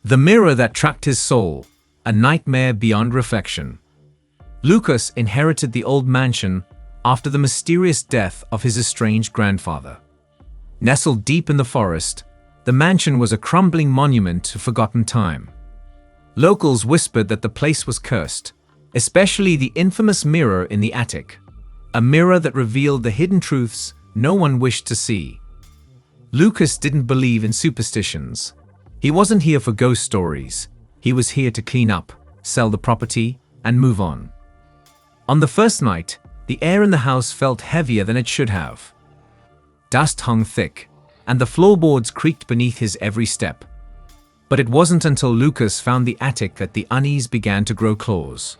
The mirror that trapped his soul, a nightmare beyond reflection. Lucas inherited the old mansion after the mysterious death of his estranged grandfather. Nestled deep in the forest, the mansion was a crumbling monument to forgotten time. Locals whispered that the place was cursed, especially the infamous mirror in the attic, a mirror that revealed the hidden truths no one wished to see. Lucas didn't believe in superstitions. He wasn't here for ghost stories. He was here to clean up, sell the property, and move on. On the first night, the air in the house felt heavier than it should have. Dust hung thick, and the floorboards creaked beneath his every step. But it wasn't until Lucas found the attic that the unease began to grow close.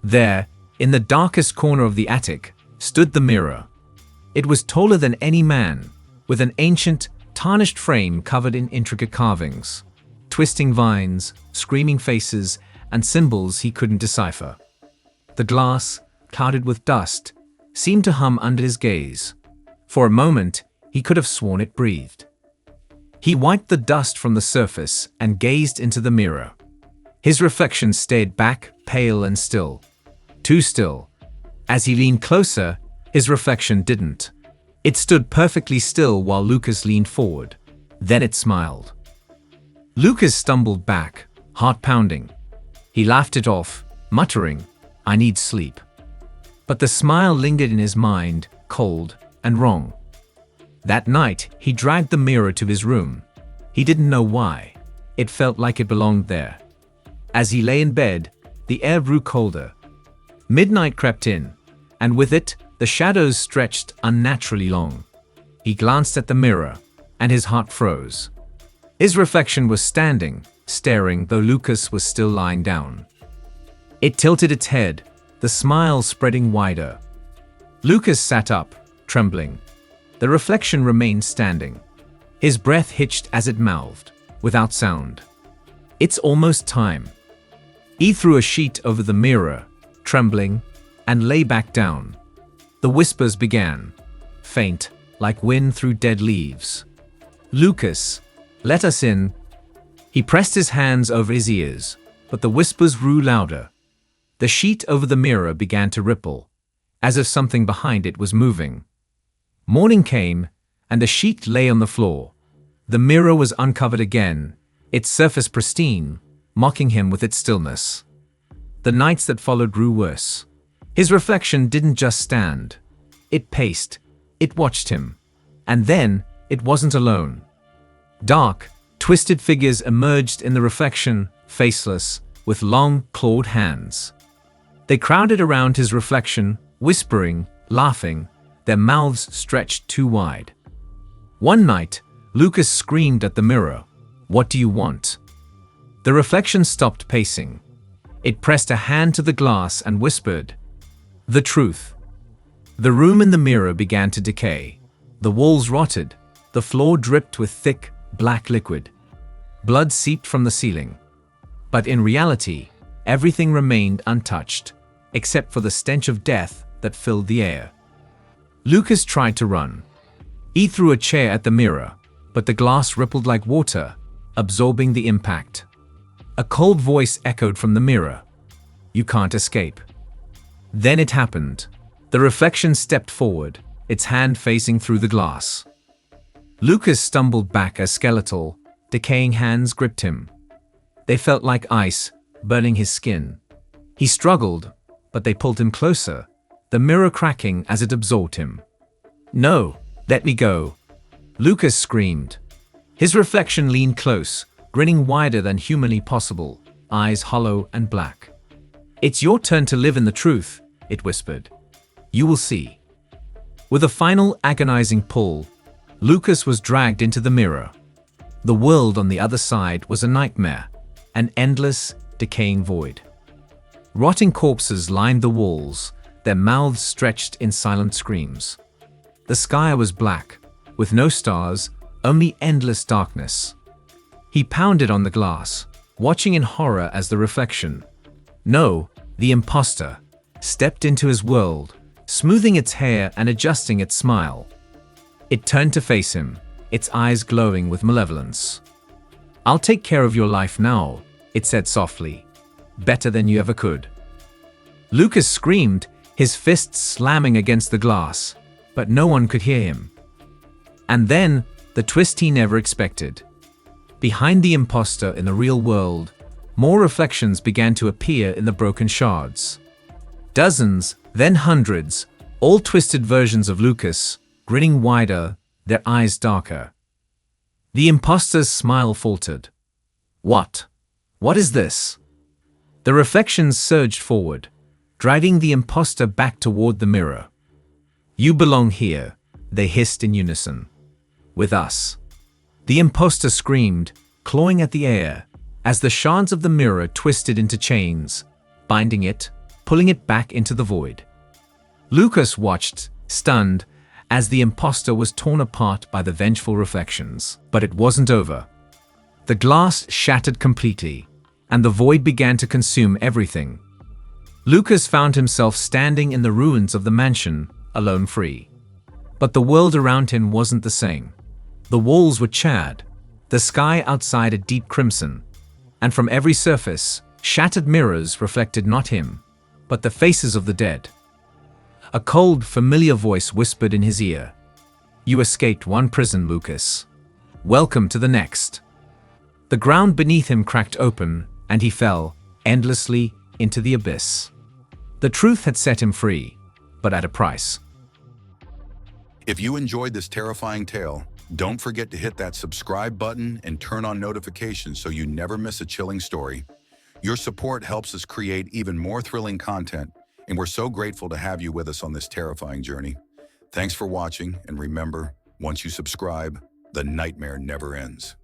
There, in the darkest corner of the attic, stood the mirror. It was taller than any man, with an ancient, tarnished frame covered in intricate carvings, twisting vines, screaming faces, and symbols he couldn't decipher. The glass, clouded with dust, seemed to hum under his gaze. For a moment, he could have sworn it breathed. He wiped the dust from the surface and gazed into the mirror. His reflection stayed back, pale and still. Too still. As he leaned closer, his reflection didn't. It stood perfectly still while Lucas leaned forward. Then it smiled. Lucas stumbled back, heart pounding. He laughed it off, muttering, "I need sleep." But the smile lingered in his mind, cold and wrong. That night, he dragged the mirror to his room. He didn't know why. It felt like it belonged there. As he lay in bed, the air grew colder. Midnight crept in, and with it, the shadows stretched unnaturally long. He glanced at the mirror, and his heart froze. His reflection was standing, staring, though Lucas was still lying down. It tilted its head, the smile spreading wider. Lucas sat up, trembling. The reflection remained standing. His breath hitched as it mouthed, without sound. "It's almost time." He threw a sheet over the mirror, trembling, and lay back down. The whispers began, faint, like wind through dead leaves. "Lucas, let us in." He pressed his hands over his ears, but the whispers grew louder. The sheet over the mirror began to ripple, as if something behind it was moving. Morning came, and the sheet lay on the floor. The mirror was uncovered again, its surface pristine, mocking him with its stillness. The nights that followed grew worse. His reflection didn't just stand. It paced, it watched him. And then, it wasn't alone. Dark, twisted figures emerged in the reflection, faceless, with long, clawed hands. They crowded around his reflection, whispering, laughing, their mouths stretched too wide. One night, Lucas screamed at the mirror, "What do you want?" The reflection stopped pacing. It pressed a hand to the glass and whispered, "The truth." The room in the mirror began to decay. The walls rotted, the floor dripped with thick, black liquid. Blood seeped from the ceiling. But in reality, everything remained untouched, except for the stench of death that filled the air. Lucas tried to run. He threw a chair at the mirror, but the glass rippled like water, absorbing the impact. A cold voice echoed from the mirror, "You can't escape." Then it happened. The reflection stepped forward, its hand facing through the glass. Lucas stumbled back as skeletal, decaying hands gripped him. They felt like ice, burning his skin. He struggled, but they pulled him closer, the mirror cracking as it absorbed him. "No, let me go," Lucas screamed. His reflection leaned close, grinning wider than humanly possible, eyes hollow and black. "It's your turn to live in the truth," it whispered. "You will see." With a final agonizing pull, Lucas was dragged into the mirror. The world on the other side was a nightmare, an endless, decaying void. Rotting corpses lined the walls, their mouths stretched in silent screams. The sky was black, with no stars, only endless darkness. He pounded on the glass, watching in horror as the reflection, no, the imposter, stepped into his world, smoothing its hair and adjusting its smile. It turned to face him, its eyes glowing with malevolence. "I'll take care of your life now," it said softly. "Better than you ever could." Lucas screamed, his fists slamming against the glass, but no one could hear him. And then, the twist he never expected. Behind the imposter in the real world, more reflections began to appear in the broken shards. Dozens, then hundreds, all twisted versions of Lucas, grinning wider, their eyes darker. The imposter's smile faltered. What? What is this? The reflections surged forward, driving the imposter back toward the mirror. "You belong here," they hissed in unison. "With us." The imposter screamed, clawing at the air, as the shards of the mirror twisted into chains, binding it, pulling it back into the void. Lucas watched, stunned, as the imposter was torn apart by the vengeful reflections. But it wasn't over. The glass shattered completely, and the void began to consume everything. Lucas found himself standing in the ruins of the mansion, alone free. But the world around him wasn't the same. The walls were charred, the sky outside a deep crimson, and from every surface, shattered mirrors reflected not him, but the faces of the dead. A cold, familiar voice whispered in his ear, "You escaped one prison, Lucas. Welcome to the next." The ground beneath him cracked open, and he fell, endlessly, into the abyss. The truth had set him free, but at a price. If you enjoyed this terrifying tale, don't forget to hit that subscribe button and turn on notifications so you never miss a chilling story. Your support helps us create even more thrilling content, and we're so grateful to have you with us on this terrifying journey. Thanks for watching, and remember, once you subscribe, the nightmare never ends.